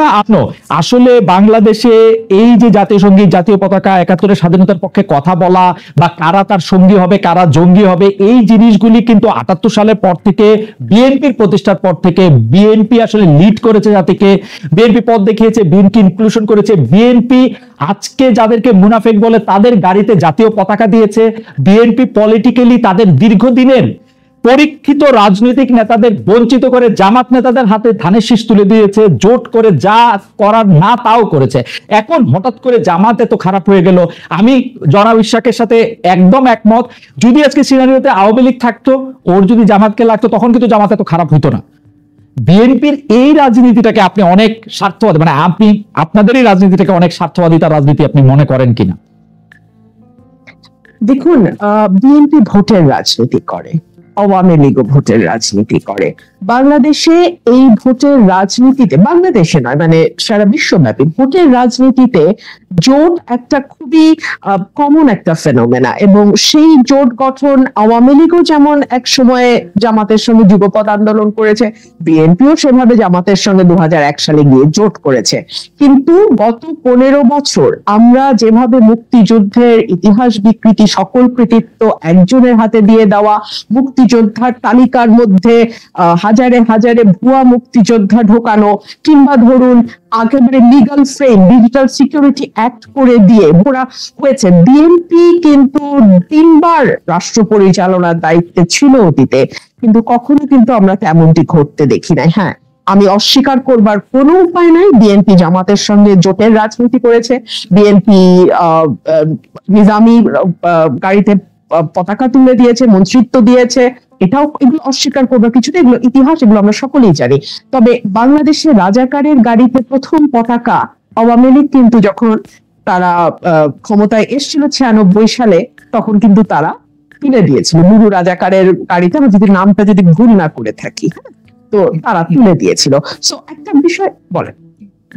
না আপনো আসলে বাংলাদেশে এই যে জাতীয় সঙ্গীত জাতীয় পতাকা ৭১-এর স্বাধীনতার পক্ষে কথা বলা বা কারা তার সঙ্গী হবে কারা জঙ্গি হবে এই জিনিসগুলি কিন্তু ৭৮ সালের পর থেকে বিএনপির প্রতিষ্ঠার পর থেকে বিএনপি আসলে লিড করেছে জাতিকে, বিএনপি পথ দেখিয়েছে, বিএনপি ইনক্লুশন করেছে, বিএনপি আজকে যাদেরকে মুনাফেক বলে তাদের গাড়িতে জাতীয় পতাকা দিয়েছে, বিএনপি পলিটিক্যালি তাদের দীর্ঘদিনের পরীক্ষিত রাজনৈতিক নেতাদের বঞ্চিত করে জামাত নেতাদের হাতে ধানের শীষ তুলে দিয়েছে, জোট করে যা করার না তাও করেছে। এখন হঠাৎ করে জামাত এত খারাপ হয়ে গেল, আমি জনাব ইশাকের সাথে একদম একমত। যদি আজকে সিনারিওতে আওয়ামী লীগ থাকতো, ওর যদি জামাতকে লাগতো, তখন কিন্তু জামাত এত খারাপ হতো না। বিএনপির এই রাজনীতিটাকে আপনি অনেক স্বার্থবাদী, মানে আপনি আপনাদের এই রাজনীতিটাকে অনেক স্বার্থবাদিতার রাজনীতি আপনি মনে করেন কিনা? দেখুন, বিএনপি ভোটের রাজনীতি করে, আওয়ামী লীগ ভোটের রাজনীতি করে। বাংলাদেশে এই ভোটের রাজনীতিতে, বাংলাদেশে নয় মানে সারা বিশ্বব্যাপী ভোটের রাজনীতিতে জোট একটা খুবই কমন একটা ফেনোমেনা, এবং সেই জোট গঠন আওয়ামী লীগও যেমন এক সময়ে জামাতের সঙ্গে যুগপৎ আন্দোলন করেছে, বিএনপিও সেভাবে জামাতের সঙ্গে ২০০১ সালে গিয়ে জোট করেছে। কিন্তু গত ১৫ বছর আমরা যেভাবে মুক্তিযুদ্ধের ইতিহাস বিকৃতি, সকল কৃতিত্ব একজনের হাতে দিয়ে দেওয়া, মুক্তিযোদ্ধার তালিকার মধ্যে হাজারে হাজারে ভুয়া মুক্তিযোদ্ধা ঢোকানো, কিংবা ধরুন একেবারে legal frame digital security act করে দিয়ে ভরা হয়েছে। বিএনপি কিন্তু ৩ বার রাষ্ট্র পরিচালনার দায়িত্বে ছিল অতীতে, কিন্তু কখনো কিন্তু আমরা তেমনটি ঘটতে দেখি নাই। হ্যাঁ, আমি অস্বীকার করবার কোনো উপায় নাই, বিএনপি জামাতের সঙ্গে জোটের রাজনীতি করেছে, বিএনপি নিজামী গাড়িতে পতাকা তুলে দিয়েছে, মন্ত্রিত্ব দিয়েছে, এটাও, এগুলো অস্বীকার করবার কিছুটা, এগুলো ইতিহাস, এগুলো আমরা সকলেই জানি। তবে বাংলাদেশে রাজাকারের গাড়িতে প্রথম পতাকা আওয়ামী লীগ কিন্তু যখন তারা ক্ষমতায় এসেছিল ৯৬ সালে, তখন কিন্তু তারা তুলে দিয়েছিল নুরু রাজাকারের গাড়িতে, আমি যদি নামটা যদি ভুল না করে থাকি, তো তারা তুলে দিয়েছিল। সো একটা বিষয় বলেন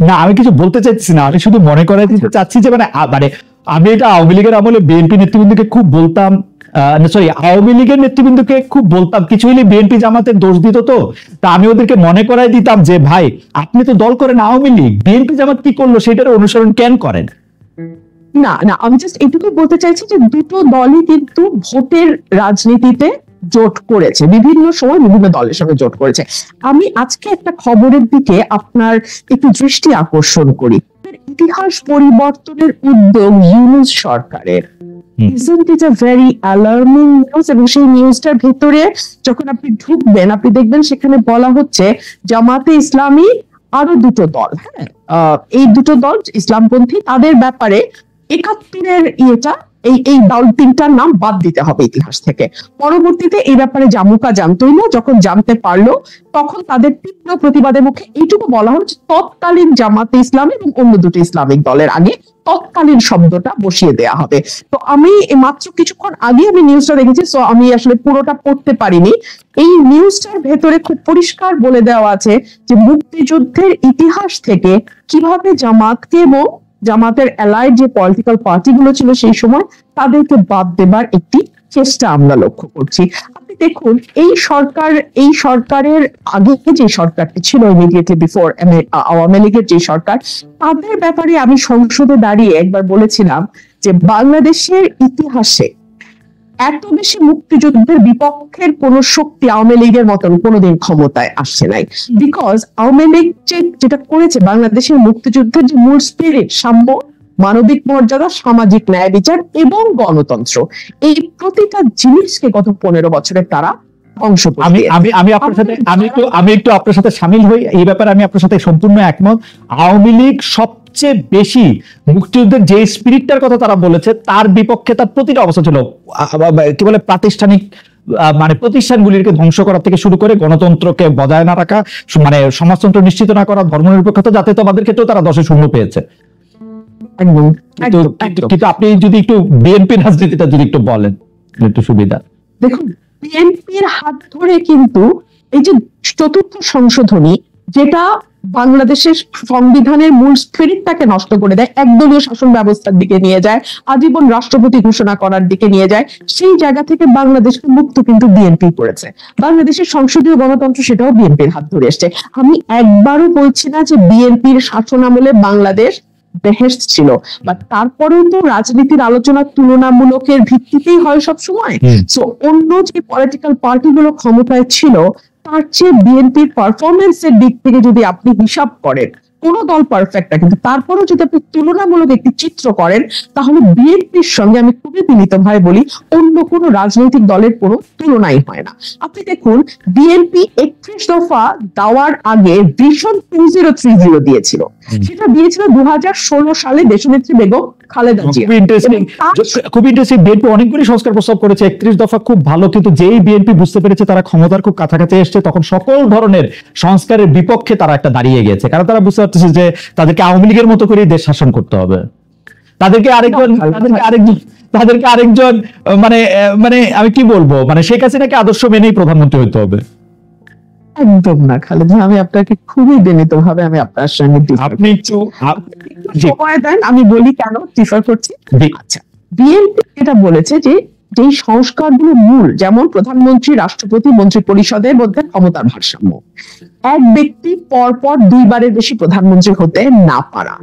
না, আমি কিছু বলতে চাইছি না, আমি শুধু মনে করাই দিতে চাচ্ছি যে মানে আমি এটা আওয়ামী লীগের আমলে বিএনপি নেতৃবৃন্দকে খুব বলতাম, সরি আওয়ামী লীগের নেতৃবৃন্দকে খুব বলতাম, কিছু হলে বিএনপি জামাতের দোষ দিত, তো তা আমি ওদেরকে মনে করাই দিতাম যে ভাই আপনি তো দল করেন আওয়ামী লীগ, বিএনপি জামাত কি করলো সেটার অনুসরণ কেন করেন? না না, আমি জাস্ট এটুকু বলতে চাইছি যে দুটো দলই কিন্তু ভোটের রাজনীতিতে জোট করেছে, বিভিন্ন সময় বিভিন্ন দলের সঙ্গে জোট করেছে। আমি আজকে একটা খবরের দিকে আপনার একটু দৃষ্টি আকর্ষণ করি। ইতিহাস পরিবর্তনের উদ্যোগ ইউনূস সরকারের, isn't it a very alarming news? এবং সেই নিউজটার ভেতরে যখন আপনি ঢুকবেন, আপনি দেখবেন সেখানে বলা হচ্ছে জামাতে ইসলামী আরো দুটো দল, হ্যাঁ এই দুটো দল ইসলামপন্থী, তাদের ব্যাপারে ৭১-এর ইয়েটা, এই দল তিনটার নাম বাদ দিতে হবে ইতিহাস থেকে। পরবর্তীতে এই ব্যাপারে জামুকা জানতোই না, যখন জানতে পারলো তখন তাদের তীব্র প্রতিবাদের মুখে এইটুকু বলা হচ্ছে তৎকালীন জামাতে ইসলামী এবং অন্য দুটো ইসলামিক দলের আগে তৎকালীন শব্দটা বসিয়ে দেয়া হবে। তো আমি মাত্র কিছুক্ষণ আগে আমি নিউজটা দেখেছি, সো আমি আসলে পুরোটা পড়তে পারিনি। এই নিউজটার ভেতরে খুব পরিষ্কার বলে দেওয়া আছে যে মুক্তিযুদ্ধের ইতিহাস থেকে কিভাবে জামাতকে এবং জামাতের অ্যালাইড যে পলিটিক্যাল পার্টি গুলো ছিল সেই সময় তাদেরকে বাদ দেবার একটি চেষ্টা আমরা লক্ষ্য করছি। আপনি দেখুন, এই সরকারের আগে যে সরকারটি ছিল ইমিডিয়েটলি বিফোর আওয়ামী লীগের যে সরকার, তাদের ব্যাপারে আমি সংসদে দাঁড়িয়ে একবার বলেছিলাম যে বাংলাদেশের ইতিহাসে এত বেশি মুক্তিযুদ্ধের বিপক্ষের কোন শক্তি আওয়ামী লীগের মতন কোনোদিন ক্ষমতায় আসছে নাই। বিকজ আওয়ামী লীগ যেটা করেছে, বাংলাদেশের মুক্তিযুদ্ধের যে মূল স্পিরিট, সাম্য, মানবিক মর্যাদা, সামাজিক ন্যায় বিচার এবং গণতন্ত্র, এই প্রতিটা জিনিসকে গত ১৫ বছরে তারা অংশ। আমি একটু আপনার সাথে সামিল হই এই ব্যাপারে, আমি আপনার সাথে সম্পূর্ণ একমত। আওয়ামী লীগ সবচেয়ে বেশি মুক্তিযুদ্ধের যে স্পিরিটটার কথা তারা বলেছে তার বিপক্ষে তার প্রতিটা অবস্থা ছিল, কি বলে প্রাতিষ্ঠানিক মানে প্রতিষ্ঠানগুলিকে ধ্বংস করা থেকে শুরু করে গণতন্ত্রকে বজায় না রাখা, মানে সমাজতন্ত্র নিশ্চিত না করা, ধর্মনিরপেক্ষতা, যাতে তোমাদের ক্ষেত্রেও তারা 10-0 পেয়েছে। কিন্তু আপনি যদি একটু বিএনপি রাজনীতিটা যদি একটু বলেন একটু সুবিধা। দেখুন, বিএনপির হাত ধরে কিন্তু এই যে চতুর্থ সংশোধনী, যেটা বাংলাদেশের সংবিধানের মূল স্পিরিটটাকে নষ্ট করে দেয়, একদলীয় শাসন ব্যবস্থার দিকে নিয়ে যায়, আজীবন রাষ্ট্রপতি ঘোষণা করার দিকে নিয়ে যায়। সেই জায়গা থেকে বাংলাদেশকে মুক্ত কিন্তু বিএনপি করেছে। বাংলাদেশের সংসদীয় গণতন্ত্র সেটাও বিএনপির হাত ধরে এসছে। আমি একবারও বলছি না যে বিএনপির শাসনামলে বাংলাদেশ বেহেশত ছিল, বাট তারপরেও তো রাজনীতির আলোচনা তুলনামূলকের ভিত্তিতেই হয় সব সময়। সো অন্য যে পলিটিক্যাল পার্টিগুলো ক্ষমতায় ছিল তার চেয়ে বিএনপির পারফরমেন্সের দিক থেকে যদি আপনি হিসাব করেন, কোন দল পারফেক্ট না, কিন্তু তারপরেও যদি আপনি তুলনামূলক একটি চিত্র করেন, তাহলে বিএনপির সঙ্গে আমি খুবই বিনীতভাবে বলি অন্য কোন রাজনৈতিক দলের কোনো তুলনাই হয় না। আপনি দেখুন বিএনপি 31 দফা দেওয়ার আগে ভিশন 2030 দিয়েছিল, সেটা দিয়েছিল 2016 সালে দেশনেত্রী বেগম খালেদা জিয়া। খুব ইন্টারেস্টিং। বিএনপি অনেকগুলি সংস্কার প্রস্তাব করেছে, 31 দফা খুব ভালো, কিন্তু যেই বিএনপি বুঝতে পেরেছে তারা ক্ষমতার খুব কাছাকাছি এসছে, তখন সকল ধরনের সংস্কারের বিপক্ষে তারা একটা দাঁড়িয়ে গেছে, কারণ তারা বুঝতে পারতেছে যে তাদেরকে আওয়ামী লীগের মতো করে দেশ শাসন করতে হবে। তাদেরকে আরেকজন মানে মানে আমি কি বলবো, মানে শেখ হাসিনাকে আদর্শ মেনেই প্রধানমন্ত্রী হইতে হবে। একদম না খালেদ, আমি আপনাকে খুবই বিনীতভাবে আমি আপনার সঙ্গে আপনি একটু সময় দেন, আমি বলি কেন ডিফার করছি। আচ্ছা, বিএনপি এটা বলেছে যে যেই সংস্কারগুলো মূল, যেমন প্রধানমন্ত্রী, রাষ্ট্রপতি, মন্ত্রী পরিষদের মধ্যে ক্ষমতার ভারসাম্য, এক ব্যক্তি পরপর দুইবারের বেশি প্রধানমন্ত্রী হতে না পারা,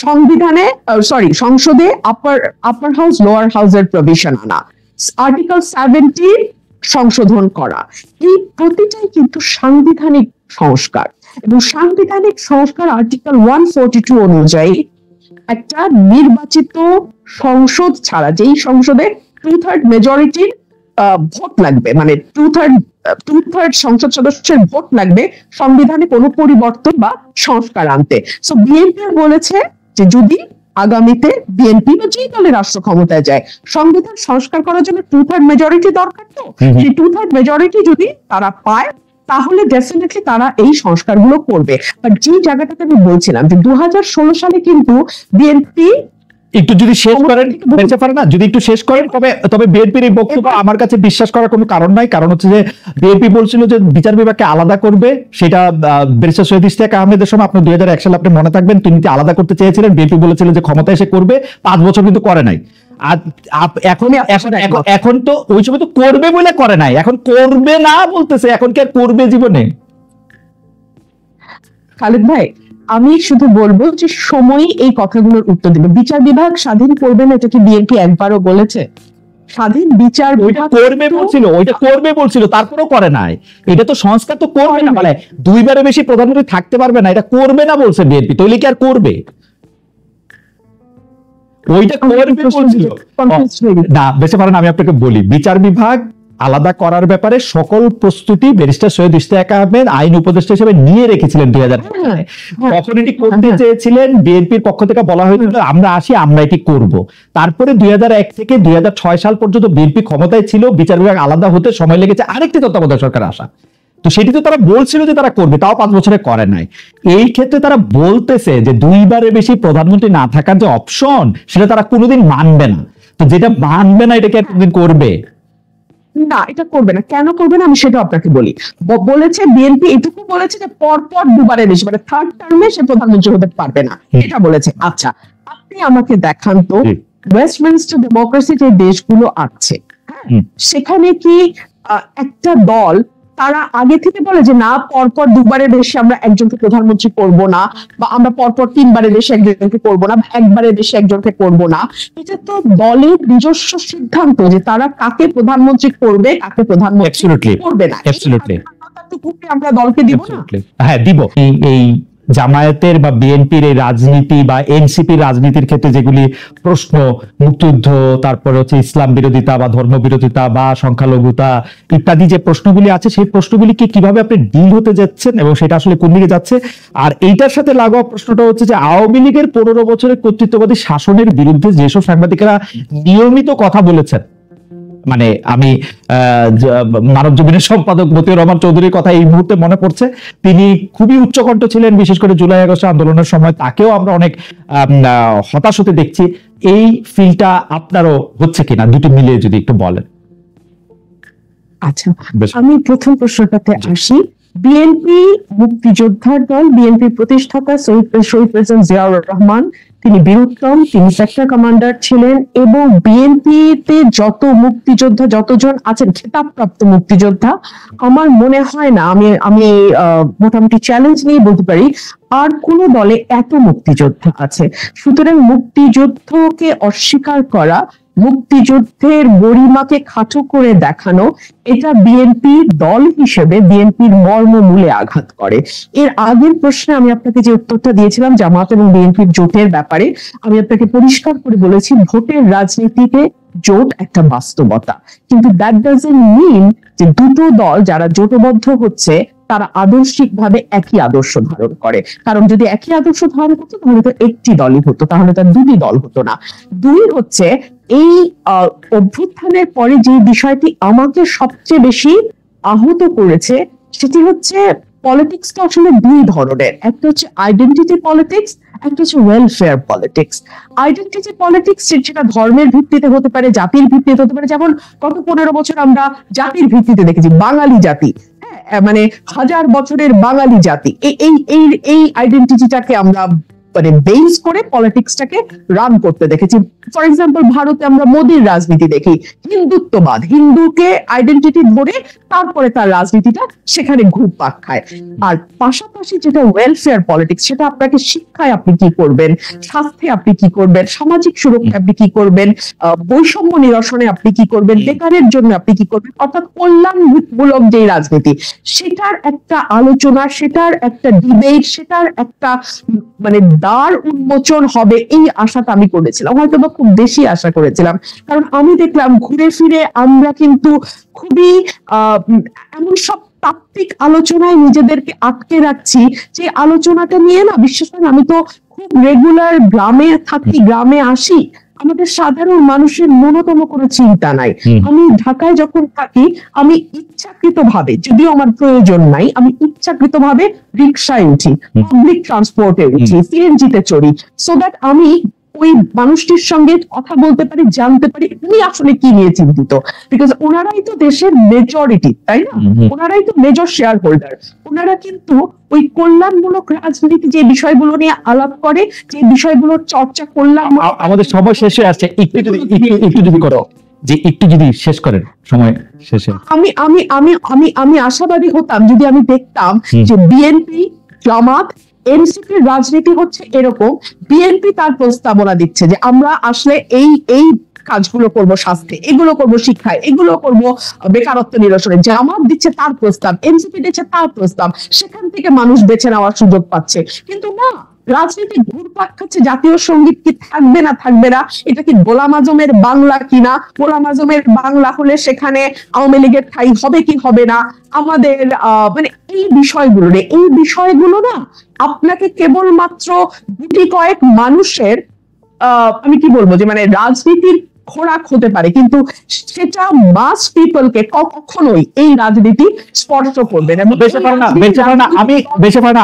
সংবিধানে সংসদে আপার হাউস লোয়ার হাউসের প্রভিশন আনা, আর্টিকেল 70 সংশোধন করা, এই প্রতিটাই কিন্তু সাংবিধানিক সংস্কার। এবং সাংবিধানিক সংস্কার আর্টিকেল 142 অনুযায়ী একটা নির্বাচিত সংসদ ছাড়া, যেই সংসদে 2/3 মেজরিটির ভোট লাগবে, মানে 2/3 সংসদ সদস্যের ভোট লাগবে সংবিধানে কোনো পরিবর্তন বা সংস্কার আনতে। সো বিএনপি বলেছে যে যদি আগামীতে বিএনপি বা যেই দলের রাষ্ট্র ক্ষমতায় যায়, সংবিধান সংস্কার করার জন্য 2/3 মেজরিটি দরকার, তো সেই 2/3 মেজরিটি যদি তারা পায় তাহলে ডেফিনেটলি তারা এই সংস্কারগুলো করবে। বাট যে জায়গাটাতে আমি বলছিলাম যে 2016 সালে কিন্তু বিএনপি একটু যদি শেষ করেন, বেঁচে পারে না, যদি একটু শেষ করেন, তবে বিএনপির এই বক্তব্য আমার কাছে বিশ্বাস করার কোনো কারণ নাই। কারণ হচ্ছে যে বিএনপি বলছিল যে বিচার বিভাগকে আলাদা করবে, সেটা ব্যারিস্টার শহীদ ইশতিয়াক আহমেদের সময়, আপনি 2001 সালে আপনি মনে থাকবেন, তিনি আলাদা করতে চেয়েছিলেন, বিএনপি বলেছিল যে ক্ষমতা এসে করবে, 5 বছর কিন্তু করে নাই। আর এখন তো ওই সময় তো করবে বলে করে নাই, এখন করবে না বলতেছে, এখন কি আর করবে জীবনে? খালেদ ভাই, আমি শুধু বলবো যে সময়ই এই কথাগুলোর উত্তর দিবে। বিচার বিভাগ স্বাধীন করবে না, এটা কি বিএনপি একবারও বলেছে? স্বাধীন বিচার করবে বলছিল, তারপরেও করে নাই। এটা তো সংস্কার তো করবে না, মানে 2বারের বেশি প্রধানমন্ত্রী থাকতে পারবে না, এটা করবে না বলছে বিএনপি, তাহলে কি আর করবে? ওইটা করবে বলছিল না। বেঁচে পারেন, আমি আপনাকে বলি, বিচার বিভাগ আলাদা করার ব্যাপারে সকল প্রস্তুতি ব্যারিস্টার সৈয়দ ইশতিয়াক আহমেদ আইন উপদেষ্টা হিসেবে নিয়ে রেখেছিলেন 2000 সালে। তখন এটি করতে চেয়েছিলেন, বিএনপির পক্ষ থেকে বলা হয়েছিল আমরা আসি, আমরা এটি করব। তারপরে 2001 থেকে 2006 সাল পর্যন্ত বিএনপি ক্ষমতায় ছিল, বিচার বিভাগ আলাদা হতে সময় লেগেছে আরেকটি তত্ত্বাবধায়ক সরকার আসা। তো সেটি তো তারা বলছিল যে তারা করবে, তাও 5 বছরে করে নাই। এই ক্ষেত্রে তারা বলতেছে যে 2বারের বেশি প্রধানমন্ত্রী না থাকার যে অপশন, সেটা তারা কোনোদিন মানবে না। তো যেটা মানবে না, এটাকে কোনদিন করবে না, এটা করবে না। কেন করবে না আমি সেটা আপনাকে বলি। বলেছে বিএনপি এটুকু বলেছে যে পরপর 2বারের বেশি, মানে 3rd টার্মে সে প্রধানমন্ত্রী হতে পারবে না, এটা বলেছে। আচ্ছা, আপনি আমাকে দেখান তো ওয়েস্টমিনস্টার ডেমোক্রেসি যে দেশগুলো আছে, সেখানে কি একটা দল তারা আগে থেকে বলে যে না, পরপর 2বারের বেশি আমরা একজনকে প্রধানমন্ত্রী করব না, বা আমরা পরপর 3বারের বেশি একজনকে করব না, বা 1বারের বেশি একজনকে করব না? এটা তো দলের নিজস্ব সিদ্ধান্ত যে তারা কাকে প্রধানমন্ত্রী করবে, কাকে প্রধানমন্ত্রী করবে না। আমরা দলকে দিব না? হ্যাঁ, দিব। এই জামায়াতের বা বিএনপির এই রাজনীতি বা এনসিপির রাজনীতির ক্ষেত্রে যেগুলি প্রশ্ন, মুক্তিযুদ্ধ, তারপরে হচ্ছে ইসলাম বিরোধিতা বা ধর্ম বিরোধিতা বা সংখ্যালঘুতা ইত্যাদি যে প্রশ্নগুলি আছে, সেই প্রশ্নগুলিকে কিভাবে আপনি ডিল হতে যাচ্ছেন এবং সেটা আসলে কোন দিকে যাচ্ছে। আর এইটার সাথে লাগোয়া প্রশ্নটা হচ্ছে যে আওয়ামী লীগের 15 বছরের কর্তৃত্ববাদী শাসনের বিরুদ্ধে যেসব সাংবাদিকেরা নিয়মিত কথা বলেছেন, মানে আমি মানব জমিনের সম্পাদক মতিউর রহমান চৌধুরীর কথা এই মুহূর্তে মনে পড়ছে। তিনি খুবই উচ্চকণ্ঠ ছিলেন, বিশেষ করে জুলাই আগস্ট আন্দোলনের সময় তাকেও আমরা অনেক হতাশ হতে দেখছি। এই ফিলটা আপনারও হচ্ছে কিনা, দুটি মিলিয়ে যদি একটু বলেন। আচ্ছা, আমি প্রথম প্রশ্নটাতে আসি। বিএনপি মুক্তিযোদ্ধার দল, বিএনপি প্রতিষ্ঠাতা শহীদ প্রেসিডেন্ট জিয়াউর রহমান, তিনি বীরুত্তম, তিনি সেক্টর কমান্ডার ছিলেন, এবং বিএনপিতে যত মুক্তিযোদ্ধা, যতজন আছেন খেতাবপ্রাপ্ত মুক্তিযোদ্ধা, আমার মনে হয় না, আমি মোটামুটি চ্যালেঞ্জ নিয়ে বলতে পারি আর কোন দলে এত মুক্তিযোদ্ধা আছে। সুতরাং মুক্তিযুদ্ধকে অস্বীকার করা, মুক্তিযুদ্ধের গরিমাকে খাটো করে দেখানো, এটা বিএনপি দল হিসেবে বিএনপির মর্মমূলে আঘাত করে। এর আগের প্রশ্নে আমি আপনাকে যে উত্তরটা দিয়েছিলাম জামাত এবং বিএনপির জোটের ব্যাপারে, আমি আপনাকে পরিষ্কার করে বলেছি ভোটের রাজনীতিতে জোট একটা বাস্তবতা, কিন্তু দ্যাট ডাজন্ট মিন যে দুটো দল যারা জোটবদ্ধ হচ্ছে তারা আদর্শিকভাবে একই আদর্শ ধারণ করে। কারণ যদি একই আদর্শ ধারণ করতো তাহলে তো একটি দলই হতো, তাহলে তার দুটি দল হতো না। দুই হচ্ছে এই অভ্যুত্থানের পরে যে বিষয়টি আমাকে সবচেয়ে বেশি আহত করেছে সেটি হচ্ছে পলিটিক্সটা আসলে দুই ধরনের, একটা হচ্ছে আইডেন্টিটি পলিটিক্স, একটা হচ্ছে ওয়েলফেয়ার পলিটিক্স। আইডেন্টিটি পলিটিক্স যেটা ধর্মের ভিত্তিতে হতে পারে, জাতির ভিত্তিতে হতে পারে, যেমন গত 15 বছর আমরা জাতির ভিত্তিতে দেখেছি বাঙালি জাতি, মানে 1000 বছরের বাঙালি জাতি, এই আইডেন্টিটিটাকে আমরা মানে বেস করে পলিটিক্সটাকে রান করতে দেখেছি। ফর এক্সাম্পল ভারতে আমরা মোদির রাজনীতি দেখি, হিন্দুত্ববাদ, হিন্দুকে আইডেন্টিটি ধরে তারপরে তার রাজনীতিটা সেখানে ঘুরপাক খায়। আর পাশাপাশি যেটা ওয়েলফেয়ার পলিটিক্স, সেটা আপনাকে শিক্ষায় আপনি কি করবেন, স্বাস্থ্যে আপনি কি করবেন, সামাজিক সুরক্ষায় আপনি কি করবেন, বৈষম্য নিরসনে আপনি কি করবেন, বেকারের জন্য আপনি কি করবেন, অর্থাৎ কল্যাণমূলক যে রাজনীতি, সেটার একটা আলোচনা, সেটার একটা ডিবেট, সেটার একটা মানে দ্বার উন্মোচন হবে, এই আশাটা আমি করেছিলাম, হয়তো বা খুব বেশি আশা করেছিলাম। কারণ আমি দেখলাম ঘুরে ফিরে আমরা কিন্তু খুবই এমন সব তাত্ত্বিক আলোচনায় নিজেদেরকে আটকে রাখছি যে আলোচনাটা নিয়ে না, বিশেষ করে আমি তো খুব রেগুলার গ্রামে থাকি, গ্রামে আসি, আমাদের সাধারণ মানুষের ন্যূনতম কোনো চিন্তা নাই। আমি ঢাকায় যখন থাকি আমি ইচ্ছাকৃত ভাবে, যদিও আমার প্রয়োজন নাই, আমি ইচ্ছাকৃত ভাবে রিক্সায় উঠি, পাবলিক ট্রান্সপোর্টে উঠি, সিএনজিতে চড়ি, সো দ্যাট আমি ওই মানুষটির সঙ্গে কথা বলতে পারি, জানতে পারি উনি আসলে কি নিয়ে চিন্তিত। বিকজ ওনারাই তো দেশের মেজরিটি, তাই না? ওনারাই তো মেজর শেয়ার হোল্ডার। ওনারা কিন্তু ওই কল্যাণমূলক রাজনীতি যে বিষয়গুলো নিয়ে আলাপ করে, যে বিষয়গুলোর চর্চা করলাম। আমাদের সময় শেষ হয়ে আসছে, একটু যদি করো যে একটু যদি শেষ করেন সময় শেষে। আমি আশাবাদী হতাম যদি আমি দেখতাম যে বিএনপি, জামাত, এনসিপির রাজনীতি হচ্ছে এরকম, বিএনপি তার প্রস্তাবনা দিচ্ছে যে আমরা আসলে এই কাজগুলো করব, স্বাস্থ্যে এগুলো করব, শিক্ষায় এগুলো করব, বেকারত্ব নিরসনে, জামাত দিচ্ছে তার প্রস্তাব, এনসিপি দিচ্ছে তার প্রস্তাব, সেখান থেকে মানুষ বেছে নেওয়ার সুযোগ পাচ্ছে। কিন্তু না, রাজনীতি ঘুরপাক খাচ্ছে জাতীয় সঙ্গীত কি থাকবে না থাকবে না, এটা কি গোলাম আজমের বাংলা কিনা, গোলাম আজমের বাংলা হলে সেখানে আওয়ামী লীগের ঠাঁই হবে কি হবে না, আমাদের মানে এই বিষয়গুলো না আপনাকে কেবলমাত্র গুটি কয়েক মানুষের আমি কি বলবো যে মানে রাজনীতির খোরাক হতে পারে, কিন্তু সেটা মাস পিপলকে কখনোই এই রাজনীতি স্পর্শ করবে না।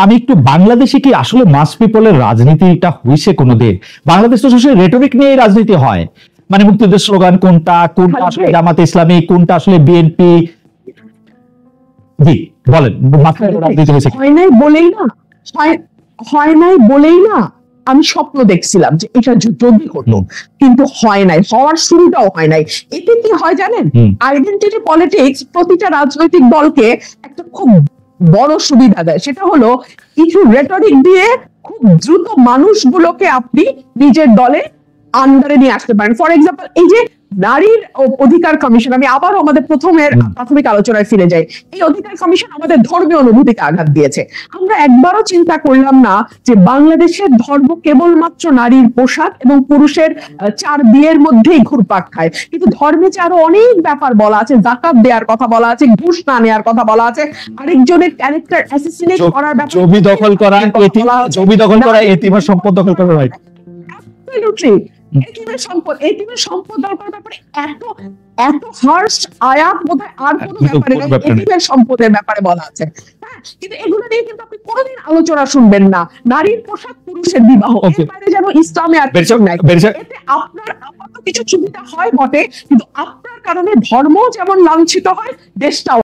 আমি একটু বাংলাদেশে কি আসলে মাস পিপলের রাজনীতিটা হয়েছে কোনোদিন? বাংলাদেশ তো আসলে রেটরিক নিয়ে রাজনীতি হয়, মানে মুক্তিযুদ্ধের স্লোগান কোনটা আসলে জামাতে ইসলামী, কোনটা আসলে বিএনপি। জি বলেন, রাজনীতি হয়েছে হয় নাই বলেই না আমি স্বপ্ন দেখছিলাম যে এটা যদি হতো, কিন্তু হয় নাই, হওয়ার শুরুটাও হয় নাই। এতে কি হয় জানেন, আইডেন্টিটি পলিটিক্স প্রতিটা রাজনৈতিক দলকে একটা খুব বড় সুবিধা দেয়, সেটা হলো কিছু রেটরিক দিয়ে খুব দ্রুত মানুষগুলোকে আপনি নিজের দলে আন্ডারে নিয়ে আসতে পারেন। ফর এক্সাম্পল এই যে নারীর অধিকার কমিশন, আমি আবার আমাদের প্রাথমিক আলোচনায় ফিরে যাই। এই অধিকার কমিশন আমাদের ধর্মীয় অনুভূতিকে আঘাত দিয়েছে। আমরা একবারও চিন্তা করলাম না যে বাংলাদেশের ধর্ম কেবলমাত্র নারীর পোশাক এবং পুরুষের 4 বিয়ের মধ্যেই ঘুরপাক খায়, কিন্তু ধর্মে যে আরো অনেক ব্যাপার বলা আছে, জাকাত দেওয়ার কথা বলা আছে, ঘুষ না নেওয়ার কথা বলা আছে, আরেকজনের ক্যারেক্টার অ্যাসাসিনেট করার ব্যাপার, জমি দখল করা, এতিমের সম্পদ দখল করা, রাইট? অ্যাবসলিউটলি। এটিমের সম্পদ দরকার ব্যাপারে এত হার্শ আয়াত বোধহয় আর কোনো ব্যাপারে নেই, এটিমের সম্পদের ব্যাপারে বলা আছে। কিন্তু এগুলো নিয়ে কিন্তু আপনি কোনোদিন আলোচনা শুনবেন না। নারীর পোশাক, পুরুষের বিবাহ, এর বাইরে যেন ইসলামে আর কিছু নাই। এতে আপনার আপাতত কিছু সুবিধা হয় বটে, কিন্তু আপনার কারণে ধর্ম যেমন লাঞ্ছিত হয়, দেশটাও